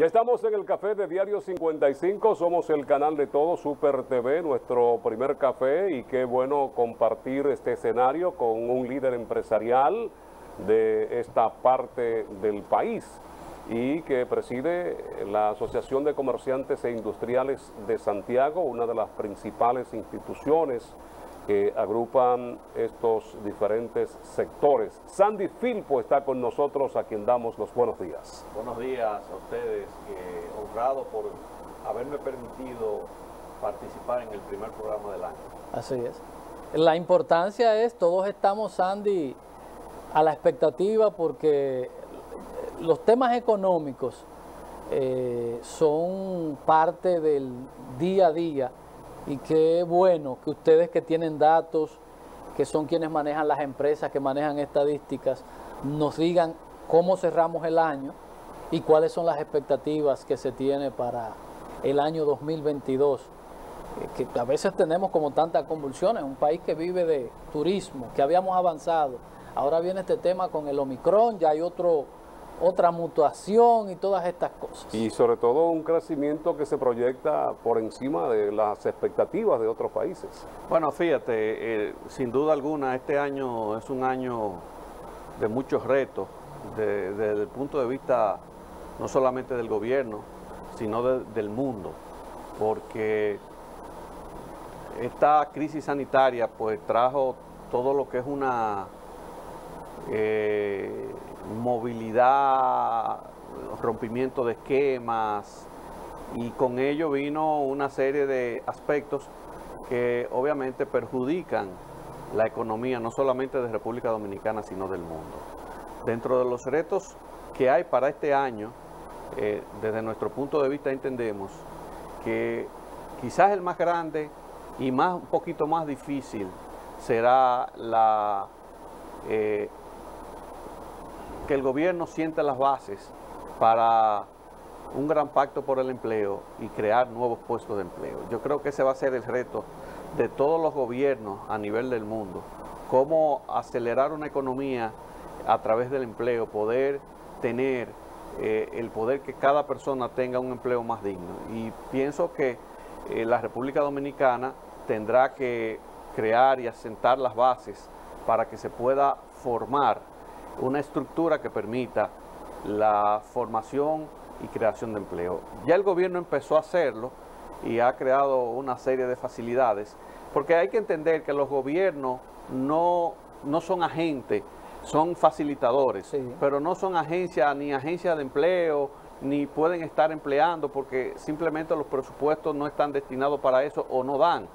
Ya estamos en el café de Diario 55, somos el canal de todo, Super TV, nuestro primer café, y qué bueno compartir este escenario con un líder empresarial de esta parte del país y que preside la Asociación de Comerciantes e Industriales de Santiago, una de las principales instituciones que agrupan estos diferentes sectores. Sandy Filpo está con nosotros, a quien damos los buenos días. Buenos días a ustedes, honrado por haberme permitido participar en el primer programa del año. Así es. La importancia es, todos estamos, Sandy, a la expectativa porque los temas económicos son parte del día a día. Y qué bueno que ustedes que tienen datos, que son quienes manejan las empresas, que manejan estadísticas, nos digan cómo cerramos el año y cuáles son las expectativas que se tiene para el año 2022. Que a veces tenemos como tantas convulsiones, un país que vive de turismo, que habíamos avanzado. Ahora viene este tema con el Omicron, ya hay otra mutación y todas estas cosas. Y sobre todo un crecimiento que se proyecta por encima de las expectativas de otros países. Bueno, fíjate, sin duda alguna este año es un año de muchos retos desde el punto de vista no solamente del gobierno, sino del mundo, porque esta crisis sanitaria pues trajo todo lo que es una movilidad, rompimiento de esquemas, y con ello vino una serie de aspectos que obviamente perjudican la economía no solamente de República Dominicana sino del mundo. Dentro de los retos que hay para este año, desde nuestro punto de vista entendemos que quizás el más grande y un poquito más difícil será que el gobierno sienta las bases para un gran pacto por el empleo y crear nuevos puestos de empleo. Yo creo que ese va a ser el reto de todos los gobiernos a nivel del mundo. Cómo acelerar una economía a través del empleo, poder tener el poder que cada persona tenga un empleo más digno. Y pienso que la República Dominicana tendrá que crear y asentar las bases para que se pueda formar una estructura que permita la formación y creación de empleo. Ya el gobierno empezó a hacerlo y ha creado una serie de facilidades, porque hay que entender que los gobiernos no son agentes, son facilitadores, sí, pero no son agencias de empleo, ni pueden estar empleando porque simplemente los presupuestos no están destinados para eso o no dan,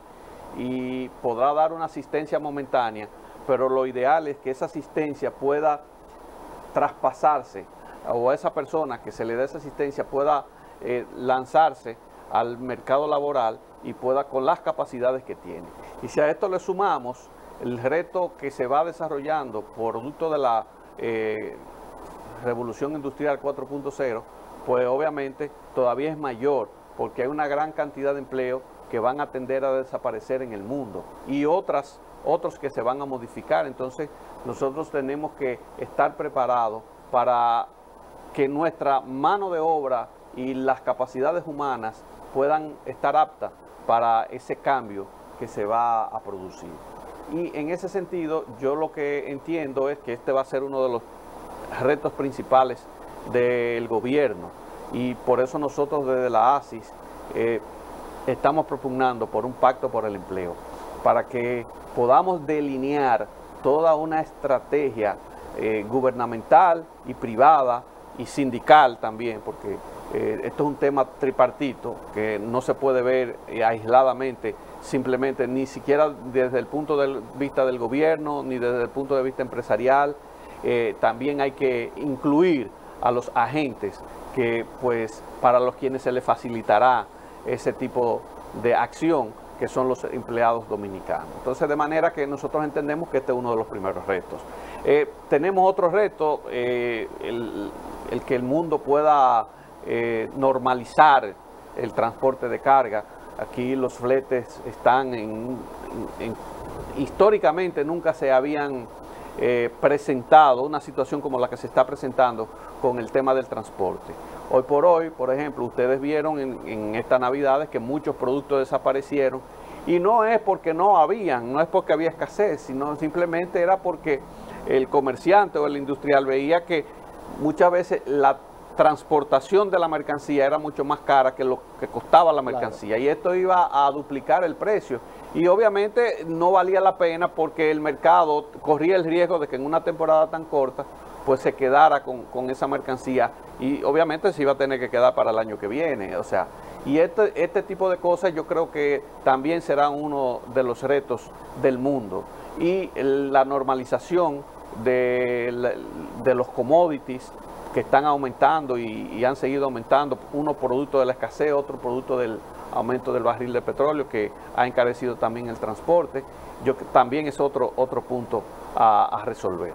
y podrá dar una asistencia momentánea, pero lo ideal es que esa asistencia pueda traspasarse, o a esa persona que se le dé esa asistencia pueda lanzarse al mercado laboral y pueda con las capacidades que tiene. Y si a esto le sumamos el reto que se va desarrollando producto de la Revolución Industrial 4.0, pues obviamente todavía es mayor, porque hay una gran cantidad de empleo que van a tender a desaparecer en el mundo y otros que se van a modificar. Entonces nosotros tenemos que estar preparados para que nuestra mano de obra y las capacidades humanas puedan estar aptas para ese cambio que se va a producir. Y en ese sentido yo lo que entiendo es que este va a ser uno de los retos principales del gobierno, y por eso nosotros desde la ASIS estamos propugnando por un pacto por el empleo, para que podamos delinear toda una estrategia gubernamental y privada y sindical también, porque esto es un tema tripartito que no se puede ver aisladamente, simplemente ni siquiera desde el punto de vista del gobierno ni desde el punto de vista empresarial. También hay que incluir a los agentes que pues para los quienes se les facilitará ese tipo de acción, que son los empleados dominicanos. Entonces, de manera que nosotros entendemos que este es uno de los primeros retos. Tenemos otro reto, el que el mundo pueda normalizar el transporte de carga. Aquí los fletes están históricamente nunca se habían presentado una situación como la que se está presentando con el tema del transporte. Hoy por hoy, por ejemplo, ustedes vieron en estas Navidades que muchos productos desaparecieron, y no es porque no es porque había escasez, sino simplemente era porque el comerciante o el industrial veía que muchas veces la transportación de la mercancía era mucho más cara que lo que costaba la mercancía, y esto iba a duplicar el precio, y obviamente no valía la pena porque el mercado corría el riesgo de que en una temporada tan corta pues se quedara con esa mercancía, y obviamente se iba a tener que quedar para el año que viene. O sea, y este tipo de cosas yo creo que también será uno de los retos del mundo, y la normalización de los commodities que están aumentando y han seguido aumentando, uno producto de la escasez, otro producto del aumento del barril de petróleo, que ha encarecido también el transporte. También es otro punto a resolver.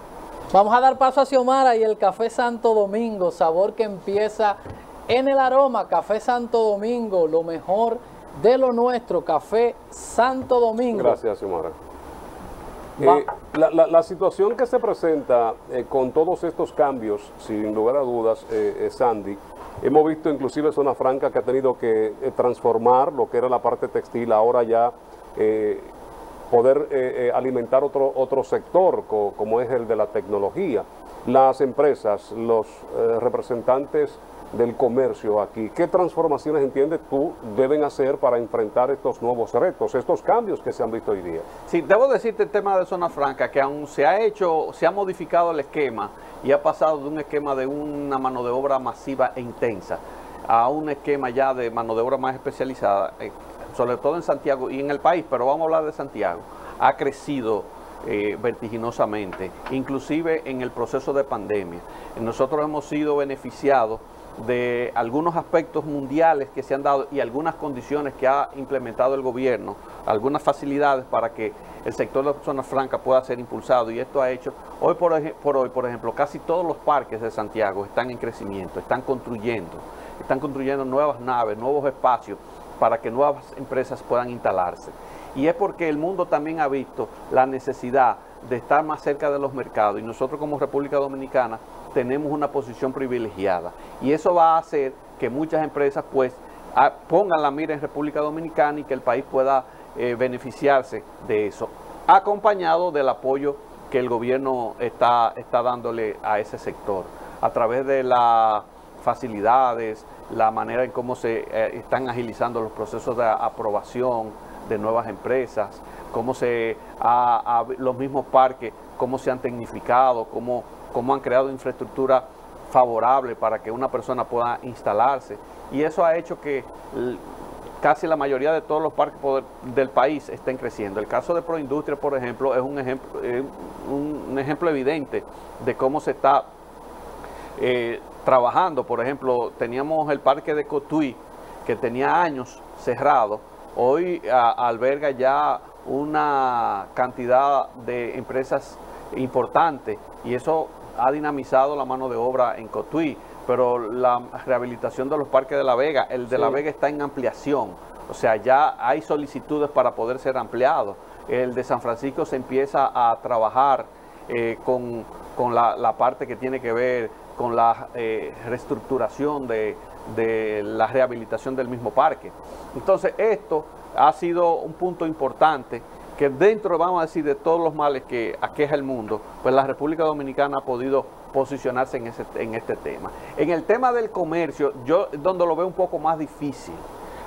Vamos a dar paso a Xiomara y el Café Santo Domingo, sabor que empieza en el aroma. Café Santo Domingo, lo mejor de lo nuestro, Café Santo Domingo. Gracias, Xiomara. La situación que se presenta con todos estos cambios, sin lugar a dudas, Sandy, hemos visto inclusive Zona Franca que ha tenido que transformar lo que era la parte textil, ahora ya poder alimentar otro sector como es el de la tecnología. Las empresas, los representantes del comercio aquí, ¿qué transformaciones entiendes tú deben hacer para enfrentar estos nuevos retos, estos cambios que se han visto hoy día? Sí, debo decirte el tema de Zona Franca, que aún se ha modificado el esquema y ha pasado de un esquema de una mano de obra masiva e intensa a un esquema ya de mano de obra más especializada, sobre todo en Santiago y en el país, pero vamos a hablar de Santiago. Ha crecido vertiginosamente, inclusive en el proceso de pandemia. Nosotros hemos sido beneficiados de algunos aspectos mundiales que se han dado y algunas condiciones que ha implementado el gobierno, algunas facilidades para que el sector de Zona Franca pueda ser impulsado, y esto ha hecho, hoy por hoy, casi todos los parques de Santiago están en crecimiento, están construyendo nuevas naves, nuevos espacios para que nuevas empresas puedan instalarse. Y es porque el mundo también ha visto la necesidad de estar más cerca de los mercados, y nosotros como República Dominicana tenemos una posición privilegiada, y eso va a hacer que muchas empresas pues pongan la mira en República Dominicana y que el país pueda beneficiarse de eso, acompañado del apoyo que el gobierno está dándole a ese sector a través de las facilidades, la manera en cómo se están agilizando los procesos de aprobación de nuevas empresas, cómo los mismos parques, cómo se han tecnificado, cómo han creado infraestructura favorable para que una persona pueda instalarse, y eso ha hecho que casi la mayoría de todos los parques del país estén creciendo. El caso de Proindustria, por ejemplo, es un ejemplo evidente de cómo se está trabajando. Por ejemplo, teníamos el parque de Cotuí, que tenía años cerrado, hoy alberga ya una cantidad de empresas importantes, y eso ha dinamizado la mano de obra en Cotuí. Pero la rehabilitación de los parques de La Vega, el de La Vega está en ampliación, o sea, ya hay solicitudes para poder ser ampliado. El de San Francisco se empieza a trabajar con la parte que tiene que ver con la reestructuración de la rehabilitación del mismo parque. Entonces esto ha sido un punto importante, que dentro, vamos a decir, de todos los males que aqueja el mundo, pues la República Dominicana ha podido posicionarse en este tema. En el tema del comercio, yo donde lo veo un poco más difícil,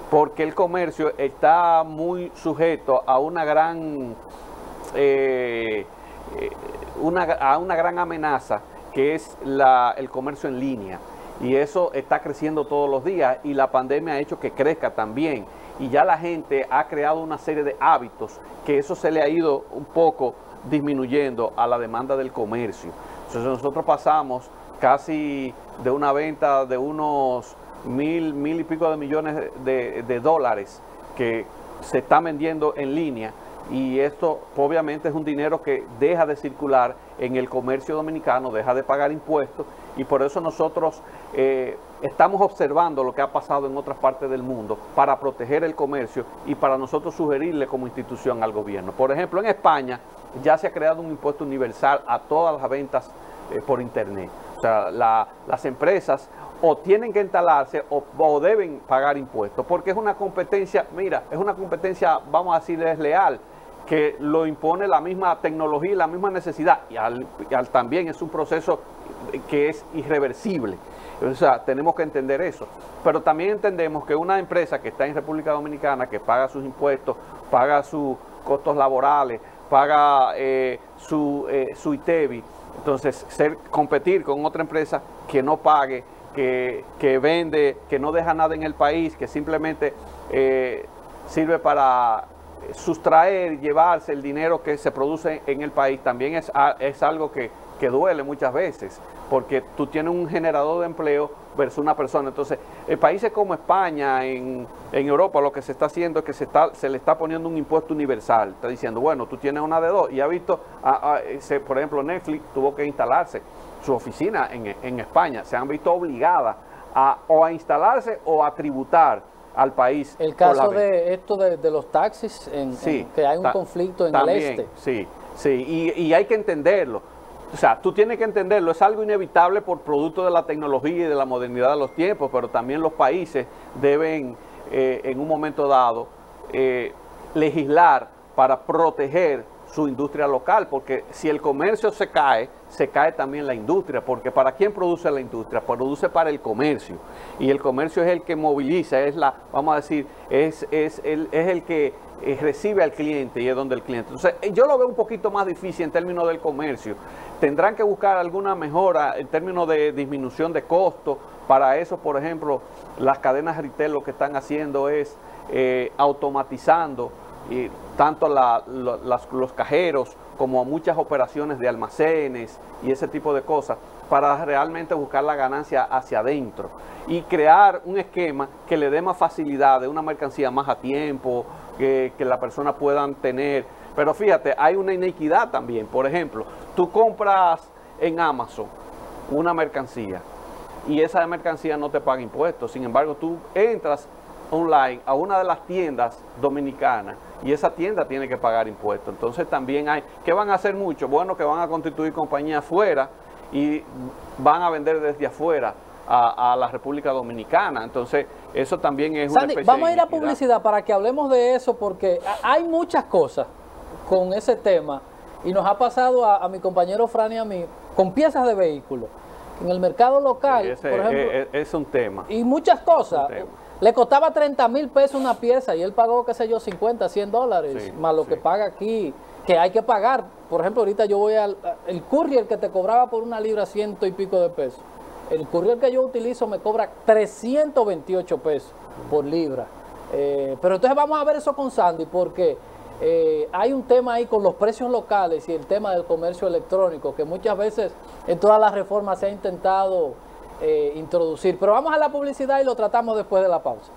porque el comercio está muy sujeto a una gran amenaza, que es el comercio en línea, y eso está creciendo todos los días, y la pandemia ha hecho que crezca también, y ya la gente ha creado una serie de hábitos que eso se le ha ido un poco disminuyendo a la demanda del comercio. Entonces nosotros pasamos casi de una venta de unos mil y pico de millones de dólares que se está vendiendo en línea, y esto obviamente es un dinero que deja de circular en el comercio dominicano, deja de pagar impuestos, y por eso nosotros estamos observando lo que ha pasado en otras partes del mundo para proteger el comercio y para nosotros sugerirle como institución al gobierno. Por ejemplo, en España ya se ha creado un impuesto universal a todas las ventas por internet. O sea, las empresas o tienen que instalarse o deben pagar impuestos, porque es una competencia, mira, es una competencia, vamos a decir, desleal, que lo impone la misma tecnología y la misma necesidad, y también es un proceso que es irreversible. O sea, tenemos que entender eso. Pero también entendemos que una empresa que está en República Dominicana, que paga sus impuestos, paga sus costos laborales, paga su ITEVI, entonces competir con otra empresa que no pague, que vende, que no deja nada en el país, que simplemente sirve para sustraer, llevarse el dinero que se produce en el país, también es algo que duele muchas veces, porque tú tienes un generador de empleo versus una persona. Entonces, en países como España, en Europa, lo que se está haciendo es que se le está poniendo un impuesto universal. Está diciendo, bueno, tú tienes una de dos. Y ha visto, por ejemplo, Netflix tuvo que instalarse su oficina en España. Se han visto obligadas o a instalarse o a tributar al país. El caso de esto de los taxis, que hay un conflicto en también, el este. Sí, y hay que entenderlo. O sea, tú tienes que entenderlo, es algo inevitable por producto de la tecnología y de la modernidad de los tiempos, pero también los países deben, en un momento dado, legislar para proteger su industria local, porque si el comercio se cae también la industria, porque ¿para quién produce la industria? Produce para el comercio, y el comercio es el que moviliza, vamos a decir, es el que recibe al cliente, y es donde el cliente. Entonces, yo lo veo un poquito más difícil en términos del comercio. Tendrán que buscar alguna mejora en términos de disminución de costos. Para eso, por ejemplo, las cadenas retail lo que están haciendo es automatizando tanto los cajeros como muchas operaciones de almacenes y ese tipo de cosas, para realmente buscar la ganancia hacia adentro y crear un esquema que le dé más facilidad de una mercancía más a tiempo, que la persona puedan tener. Pero fíjate, hay una inequidad también. Por ejemplo, tú compras en Amazon una mercancía y esa mercancía no te paga impuestos. Sin embargo, tú entras online a una de las tiendas dominicanas y esa tienda tiene que pagar impuestos. Entonces también ¿qué van a hacer mucho? Bueno, que van a constituir compañías afuera y van a vender desde afuera a la República Dominicana. Entonces eso también es una especie vamos a ir a iniquidad. publicidad para que hablemos de eso, porque hay muchas cosas con ese tema y nos ha pasado a mi compañero Fran y a mí con piezas de vehículos. En el mercado local, por ejemplo, es un tema. Y muchas cosas. Le costaba 30,000 pesos una pieza y él pagó, qué sé yo, 50, 100 dólares, Sí, más lo que paga aquí, que hay que pagar. Por ejemplo, ahorita yo voy el courier que te cobraba por una libra 100 y pico de pesos. El courier que yo utilizo me cobra 328 pesos por libra. Pero entonces vamos a ver eso con Sandy, porque hay un tema ahí con los precios locales y el tema del comercio electrónico, que muchas veces en todas las reformas se ha intentado introducir. Pero vamos a la publicidad y lo tratamos después de la pausa.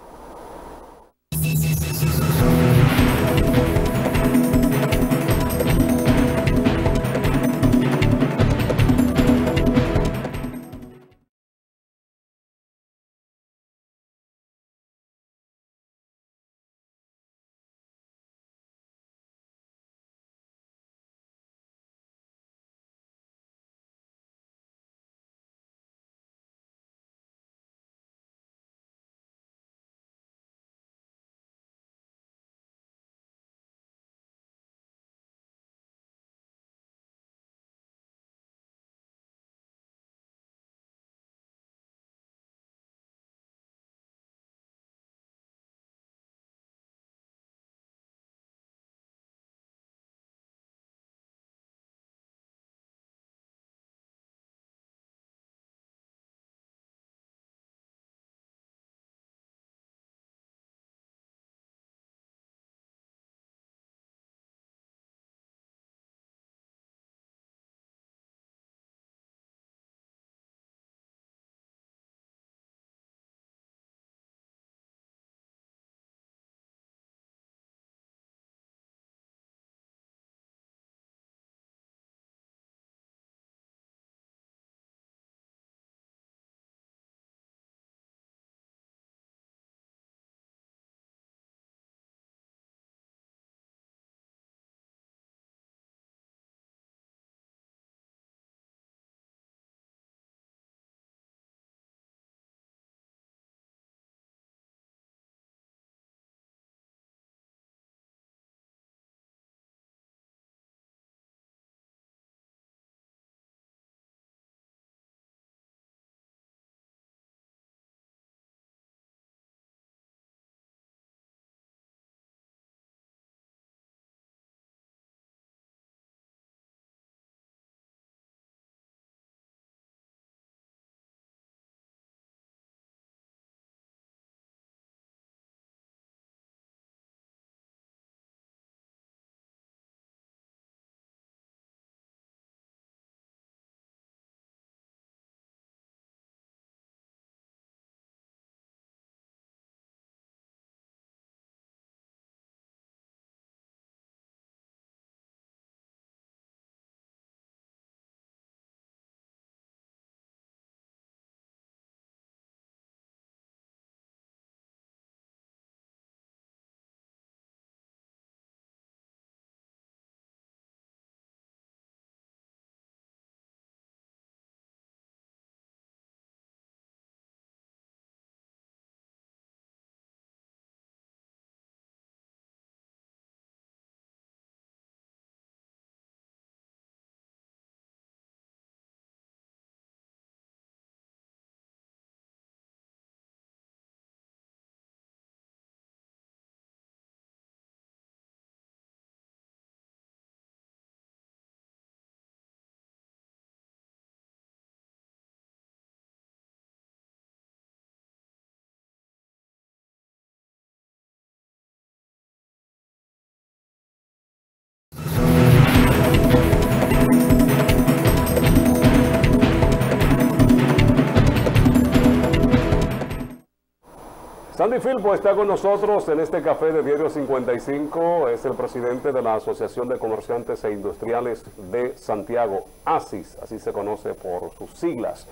Sandy Filpo está con nosotros en este café de Diario 55, es el presidente de la Asociación de Comerciantes e Industriales de Santiago, ACIS, así se conoce por sus siglas.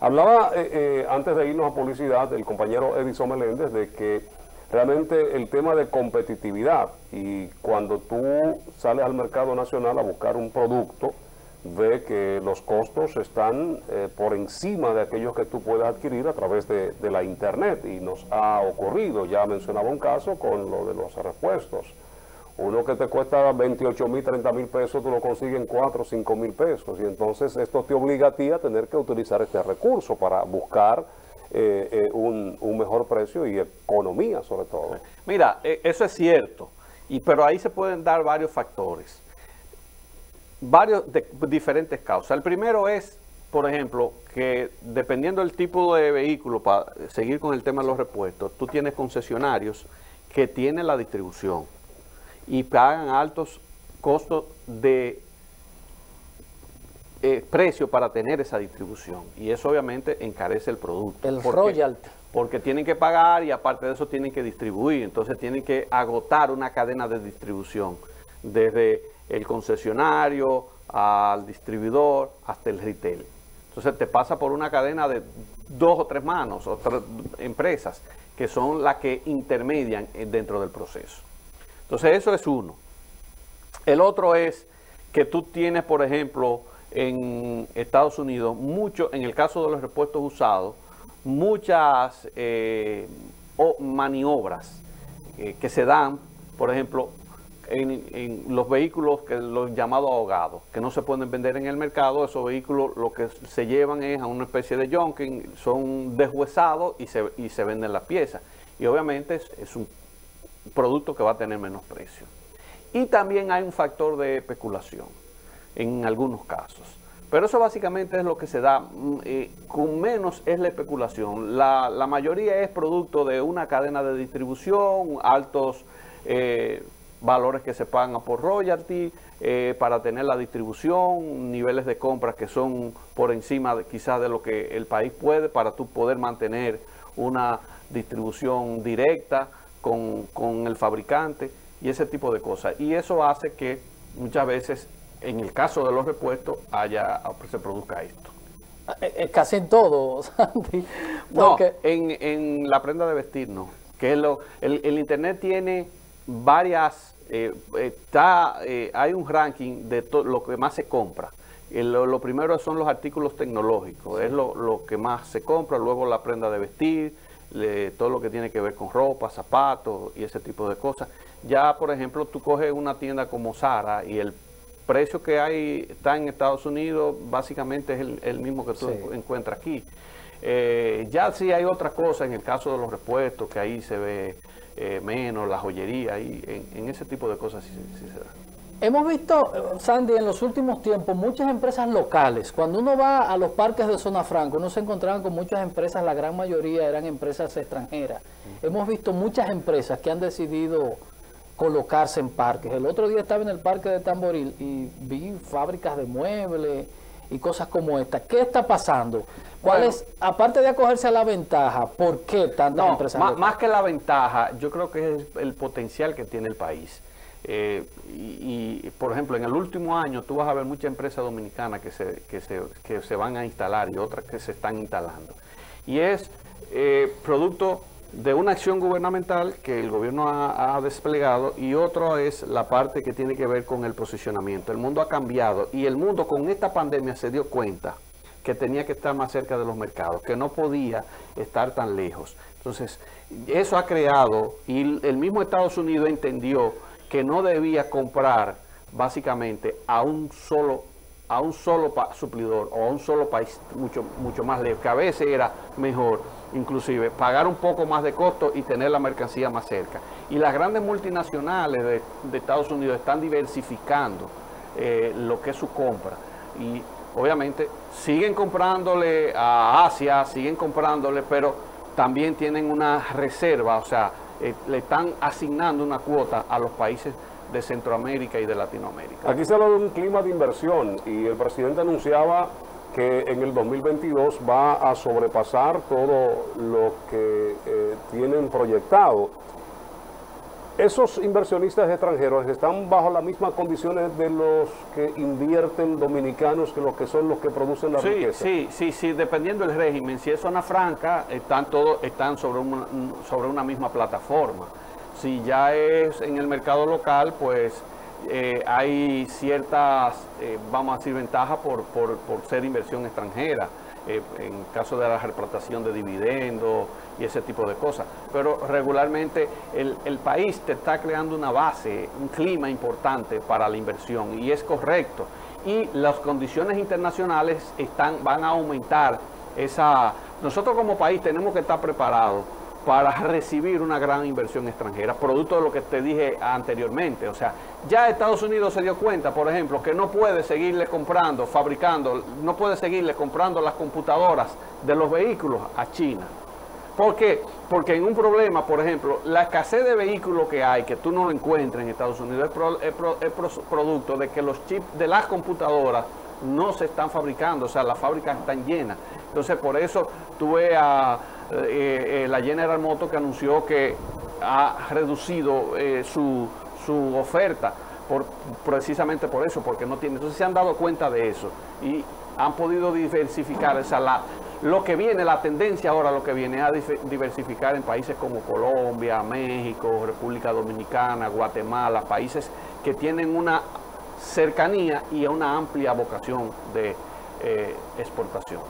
Hablaba antes de irnos a publicidad el compañero Edison Meléndez de que realmente el tema de competitividad, y cuando tú sales al mercado nacional a buscar un producto, ve que los costos están por encima de aquellos que tú puedes adquirir a través de la internet, y nos ha ocurrido, ya mencionaba un caso con lo de los repuestos. Uno que te cuesta 28,000, 30,000 pesos, tú lo consigues en 4 o 5,000 pesos, y entonces esto te obliga a ti a tener que utilizar este recurso para buscar un mejor precio y economía sobre todo. Mira, eso es cierto, pero ahí se pueden dar varios factores. Diferentes causas. El primero es, por ejemplo, que dependiendo del tipo de vehículo, para seguir con el tema de los repuestos, tú tienes concesionarios que tienen la distribución y pagan altos costos de precio para tener esa distribución, y eso obviamente encarece el producto. El royalty. Porque tienen que pagar y aparte de eso tienen que distribuir, entonces tienen que agotar una cadena de distribución desde el concesionario al distribuidor hasta el retail. Entonces te pasa por una cadena de 2 o 3 manos, o 3 empresas que son las que intermedian dentro del proceso. Entonces eso es uno. El otro es que tú tienes, por ejemplo, en Estados Unidos, en el caso de los repuestos usados, muchas maniobras que se dan, por ejemplo, en los vehículos, los llamados ahogados, que no se pueden vender en el mercado. Esos vehículos lo que se llevan es a una especie de junking, son deshuesados y se venden las piezas. Y obviamente es un producto que va a tener menos precio. Y también hay un factor de especulación en algunos casos. Pero eso básicamente es lo que se da, con menos es la especulación. La mayoría es producto de una cadena de distribución, altos valores que se pagan por royalty, para tener la distribución, niveles de compras que son por encima quizás de lo que el país puede, para tú poder mantener una distribución directa con el fabricante y ese tipo de cosas. Y eso hace que muchas veces, en el caso de los repuestos, se produzca esto. Casi en todo, Sandy. Porque no, en la prenda de vestir no. Que el internet tiene varias, hay un ranking de lo que más se compra. Lo primero son los artículos tecnológicos, es lo que más se compra, luego la prenda de vestir, todo lo que tiene que ver con ropa, zapatos y ese tipo de cosas. Ya, por ejemplo, tú coges una tienda como Zara y el precio que está en Estados Unidos básicamente es el mismo que tú encuentras aquí. Ya sí hay otras cosas en el caso de los repuestos, que ahí se ve menos, la joyería, y en ese tipo de cosas sí se da. Hemos visto, Sandy, en los últimos tiempos muchas empresas locales. Cuando uno va a los parques de Zona Franca, uno se encontraba con muchas empresas, la gran mayoría eran empresas extranjeras. Hemos visto muchas empresas que han decidido colocarse en parques. El otro día estaba en el parque de Tamboril y vi fábricas de muebles y cosas como esta. ¿Qué está pasando? ¿Cuál es, aparte de acogerse a la ventaja, por qué tantas empresas? Más que la ventaja, yo creo que es el potencial que tiene el país. Por ejemplo, en el último año tú vas a ver muchas empresas dominicanas que se van a instalar y otras que se están instalando. Y es producto de una acción gubernamental que el gobierno ha desplegado, y otro es la parte que tiene que ver con el posicionamiento. El mundo ha cambiado y el mundo con esta pandemia se dio cuenta que tenía que estar más cerca de los mercados, que no podía estar tan lejos. Entonces, eso ha creado, y el mismo Estados Unidos entendió que no debía comprar básicamente a un solo suplidor o a un solo país mucho más lejos, que a veces era mejor inclusive pagar un poco más de costo y tener la mercancía más cerca. Y las grandes multinacionales de Estados Unidos están diversificando lo que es su compra, y obviamente siguen comprándole a Asia, siguen comprándole, pero también tienen una reserva, o sea, le están asignando una cuota a los países de Centroamérica y de Latinoamérica. Aquí se habla de un clima de inversión, y el presidente anunciaba que en el 2022 va a sobrepasar todo lo que tienen proyectado. ¿Esos inversionistas extranjeros están bajo las mismas condiciones de los que invierten dominicanos, que los que son los que producen la riqueza? Sí, dependiendo del régimen. Si es zona franca, están sobre una misma plataforma. Si ya es en el mercado local, pues hay ciertas, vamos a decir, ventajas por ser inversión extranjera. En caso de la repartición de dividendos y ese tipo de cosas. Pero regularmente el país te está creando una base, un clima importante para la inversión, y es correcto. Y las condiciones internacionales van a aumentar esa... Nosotros como país tenemos que estar preparados para recibir una gran inversión extranjera, producto de lo que te dije anteriormente. O sea, ya Estados Unidos se dio cuenta, por ejemplo, que no puede seguirle fabricando, no puede seguirle comprando las computadoras de los vehículos a China. ¿Por qué? Porque en un problema, por ejemplo, la escasez de vehículos que hay, que tú no lo encuentras en Estados Unidos, es producto de que los chips de las computadoras no se están fabricando, o sea, las fábricas están llenas. Entonces, por eso tuve a la General Motors, que anunció que ha reducido su oferta precisamente por eso, porque no tiene. Entonces se han dado cuenta de eso y han podido diversificar. O sea, lo que viene, la tendencia ahora, lo que viene a diversificar en países como Colombia, México, República Dominicana, Guatemala, países que tienen una cercanía y una amplia vocación de exportación.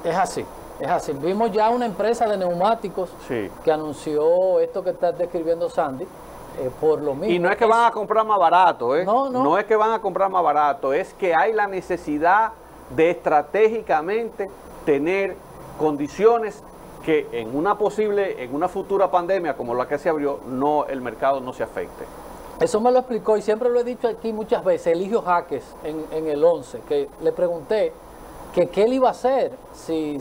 Es así. Es así. Vimos ya una empresa de neumáticos que anunció esto que está describiendo Sandy, por lo mismo. Y no es que van a comprar más barato, ¿eh? No es que van a comprar más barato, es que hay la necesidad de estratégicamente tener condiciones que en una futura pandemia como la que se abrió, el mercado no se afecte. Eso me lo explicó, y siempre lo he dicho aquí muchas veces, Eligio Jaques en el 11, que le pregunté que qué él iba a hacer si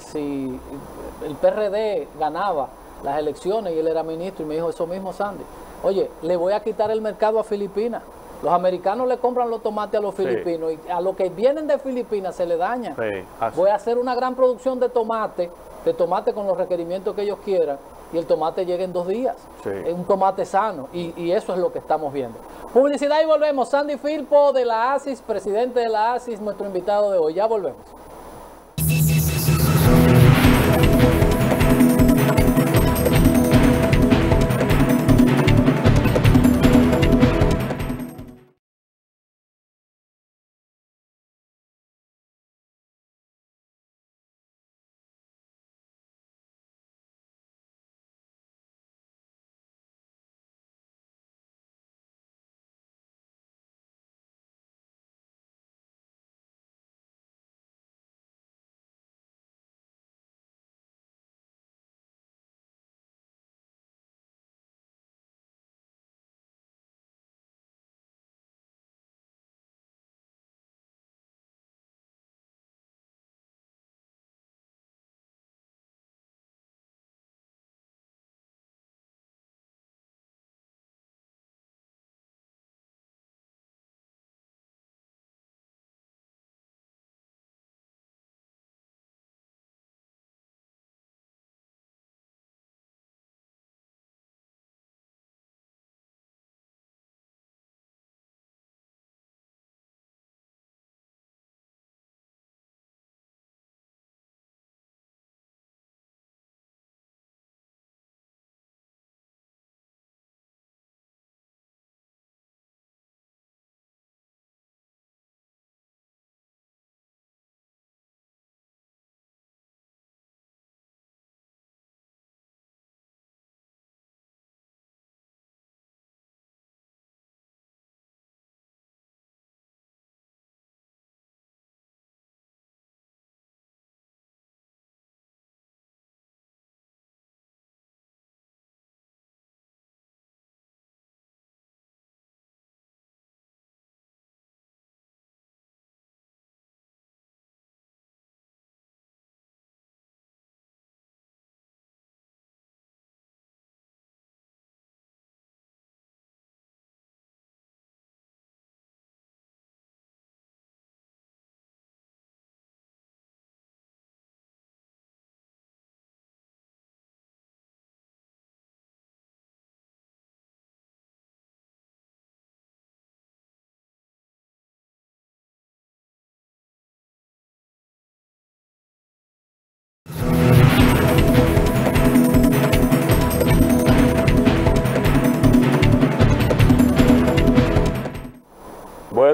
el PRD ganaba las elecciones y él era ministro, y me dijo eso mismo, Sandy. Oye, le voy a quitar el mercado a Filipinas. Los americanos le compran los tomates a los filipinos, y a los que vienen de Filipinas se le dañan. Voy a hacer una gran producción de tomate con los requerimientos que ellos quieran, y el tomate llega en 2 días. Es un tomate sano, y eso es lo que estamos viendo. Publicidad y volvemos. Sandy Firpo de la ASIS, presidente de la ASIS, nuestro invitado de hoy. Ya volvemos.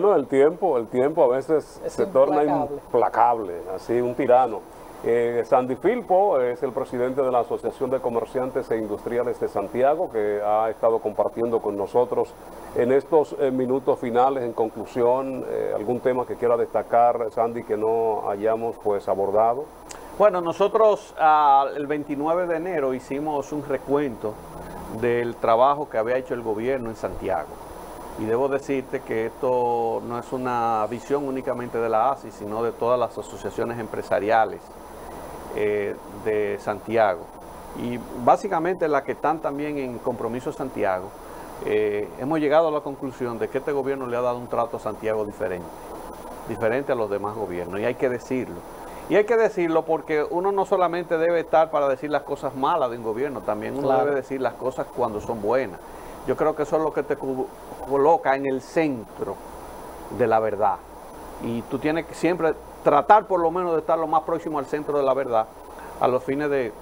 Bueno, el tiempo a veces Es se torna implacable. implacable, así un tirano. Sandy Filpo es el presidente de la Asociación de Comerciantes e Industriales de Santiago, que ha estado compartiendo con nosotros en estos minutos finales. En conclusión, algún tema que quiera destacar, Sandy, que no hayamos pues abordado. Bueno, nosotros el 29 de enero hicimos un recuento del trabajo que había hecho el gobierno en Santiago. Y debo decirte que esto no es una visión únicamente de la ASI, sino de todas las asociaciones empresariales de Santiago. Y básicamente las que están también en Compromiso Santiago, hemos llegado a la conclusión de que este gobierno le ha dado un trato a Santiago diferente a los demás gobiernos, y hay que decirlo. Y hay que decirlo porque uno no solamente debe estar para decir las cosas malas de un gobierno, también uno debe decir las cosas cuando son buenas. Yo creo que eso es lo que te coloca en el centro de la verdad. Y tú tienes que siempre tratar por lo menos de estar lo más próximo al centro de la verdad, a los fines de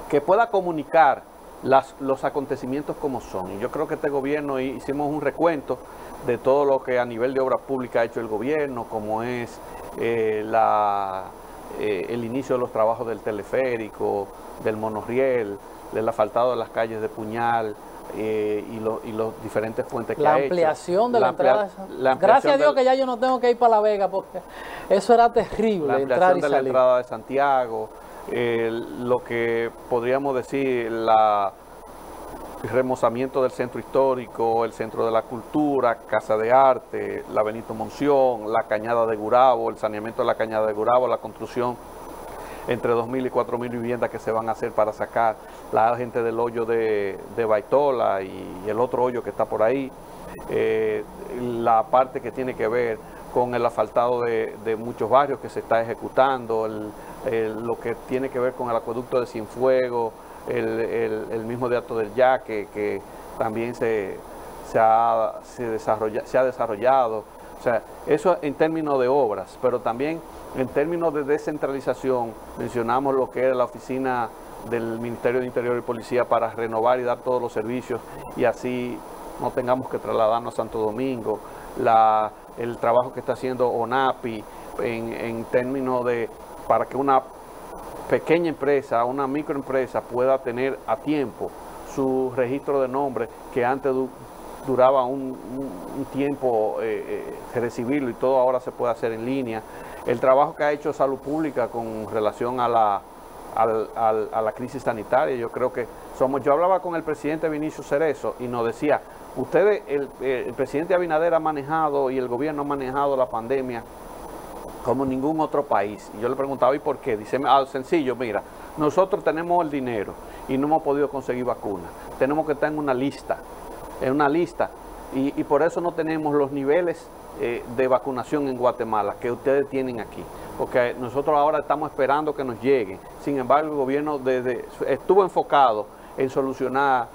que pueda comunicar los acontecimientos como son. Y yo creo que este gobierno, hicimos un recuento de todo lo que a nivel de obras públicas ha hecho el gobierno, como es el inicio de los trabajos del teleférico, del monorriel, del asfaltado de las calles de Puñal, y los diferentes puentes que ha hecho. La ampliación de la entrada. Gracias a Dios que ya yo no tengo que ir para La Vega, porque eso era terrible, la entrar ampliación y de salir. la entrada de Santiago, lo que podríamos decir, el remozamiento del centro histórico, el centro de la cultura, Casa de Arte, la Benito Monción, la Cañada de Gurabo, el saneamiento de la Cañada de Gurabo, la construcción entre 2.000 y 4.000 viviendas que se van a hacer para sacar la gente del hoyo de Baitola y el otro hoyo que está por ahí, la parte que tiene que ver con el asfaltado de muchos barrios que se está ejecutando, lo que tiene que ver con el acueducto de Cienfuegos, el mismo de Alto del Yaque, que también se ha desarrollado. O sea, eso en términos de obras, pero también en términos de descentralización, mencionamos lo que es la oficina del Ministerio de Interior y Policía para renovar y dar todos los servicios, y así no tengamos que trasladarnos a Santo Domingo, el trabajo que está haciendo ONAPI en términos de para que una pequeña empresa, una microempresa pueda tener a tiempo su registro de nombre, que antes duraba un tiempo recibirlo, y todo ahora se puede hacer en línea. El trabajo que ha hecho Salud Pública con relación a la crisis sanitaria, yo creo que yo hablaba con el presidente Vinicio Cerezo y nos decía, el presidente Abinader ha manejado y el gobierno ha manejado la pandemia como ningún otro país. Y yo le preguntaba, ¿y por qué? Dice, sencillo, mira, nosotros tenemos el dinero y no hemos podido conseguir vacunas. Tenemos que estar en una lista, y por eso no tenemos los niveles de vacunación en Guatemala que ustedes tienen aquí. Porque nosotros ahora estamos esperando que nos lleguen. Sin embargo, el gobierno estuvo enfocado en solucionar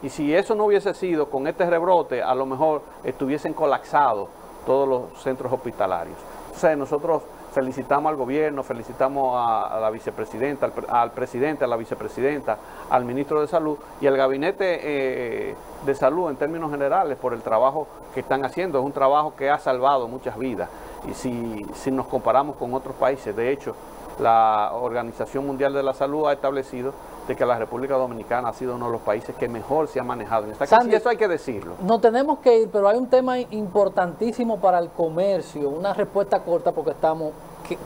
y si eso no hubiese sido con este rebrote, a lo mejor estuviesen colapsados todos los centros hospitalarios. O sea, nosotros felicitamos al gobierno, felicitamos a la vicepresidenta, al presidente, a la vicepresidenta, al ministro de Salud y al gabinete de salud en términos generales por el trabajo que están haciendo. Es un trabajo que ha salvado muchas vidas. Y si nos comparamos con otros países, de hecho, la Organización Mundial de la Salud ha establecido de que la República Dominicana ha sido uno de los países que mejor se ha manejado en esta crisis, y eso hay que decirlo. No tenemos que ir, pero hay un tema importantísimo para el comercio, una respuesta corta, porque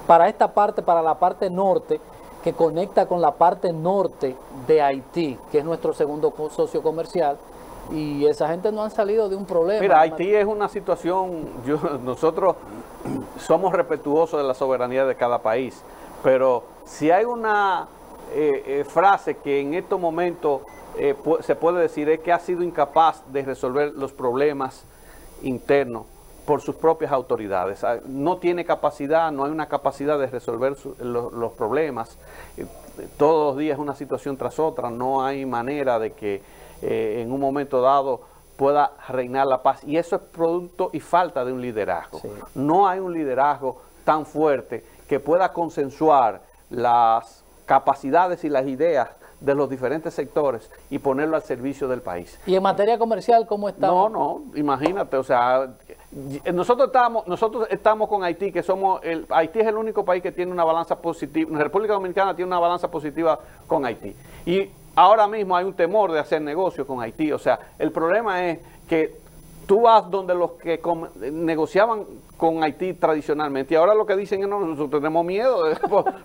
para esta parte, para la parte norte, que conecta con la parte norte de Haití, que es nuestro segundo socio comercial, y esa gente no han salido de un problema. Mira, Haití es una situación, nosotros somos respetuosos de la soberanía de cada país, pero si hay una frase que en estos momentos se puede decir, es que ha sido incapaz de resolver los problemas internos por sus propias autoridades. No tiene capacidad, no hay una capacidad de resolver los problemas. Todos los días una situación tras otra, no hay manera de que en un momento dado pueda reinar la paz. Y eso es producto y falta de un liderazgo. Sí. No hay un liderazgo tan fuerte que pueda consensuar las capacidades y las ideas de los diferentes sectores y ponerlo al servicio del país. ¿Y en materia comercial cómo estamos? No, imagínate, o sea, nosotros estamos con Haití, que Haití es el único país que tiene una balanza positiva, la República Dominicana tiene una balanza positiva con Haití. Y ahora mismo hay un temor de hacer negocio con Haití, o sea, el problema es que tú vas donde los que negociaban con Haití tradicionalmente y ahora lo que dicen es no, nosotros tenemos miedo,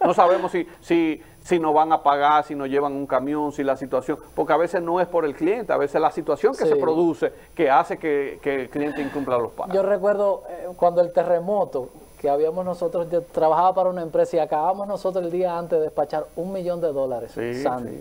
no sabemos si nos van a pagar, si nos llevan un camión, si la situación, porque a veces no es por el cliente, a veces la situación que se produce que hace que el cliente incumpla los pagos. Yo recuerdo cuando el terremoto, que yo trabajaba para una empresa y acabamos nosotros el día antes de despachar $1 millón, Sandy.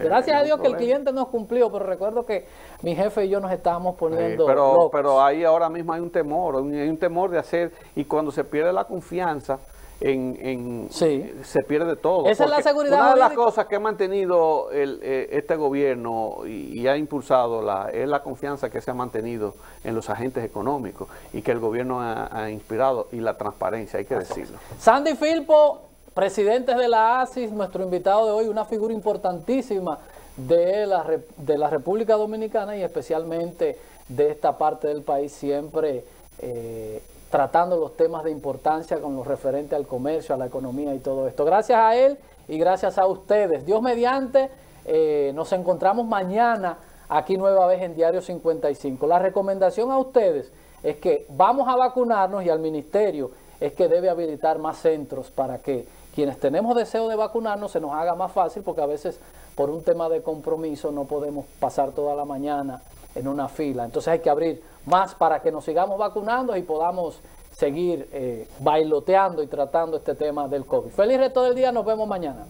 Gracias a Dios que el cliente nos cumplió, pero recuerdo que mi jefe y yo nos estábamos poniendo locos. Pero ahí ahora mismo hay un temor de hacer, y cuando se pierde la confianza, se pierde todo. Esa es la seguridad una de las jurídica. cosas que ha mantenido este gobierno y ha impulsado es la confianza que se ha mantenido en los agentes económicos y que el gobierno ha inspirado, y la transparencia, hay que decirlo. Sandy Filpo, presidente de la ASIS, nuestro invitado de hoy, una figura importantísima de la República Dominicana y especialmente de esta parte del país, siempre tratando los temas de importancia con lo referente al comercio, a la economía y todo esto. Gracias a él y gracias a ustedes. Dios mediante, nos encontramos mañana aquí nueva vez en Diario 55. La recomendación a ustedes es que vamos a vacunarnos, y al ministerio es que debe habilitar más centros para que quienes tenemos deseo de vacunarnos se nos haga más fácil, porque a veces por un tema de compromiso no podemos pasar toda la mañana en una fila. Entonces hay que abrir más para que nos sigamos vacunando y podamos seguir bailoteando y tratando este tema del COVID. Feliz resto del día, nos vemos mañana.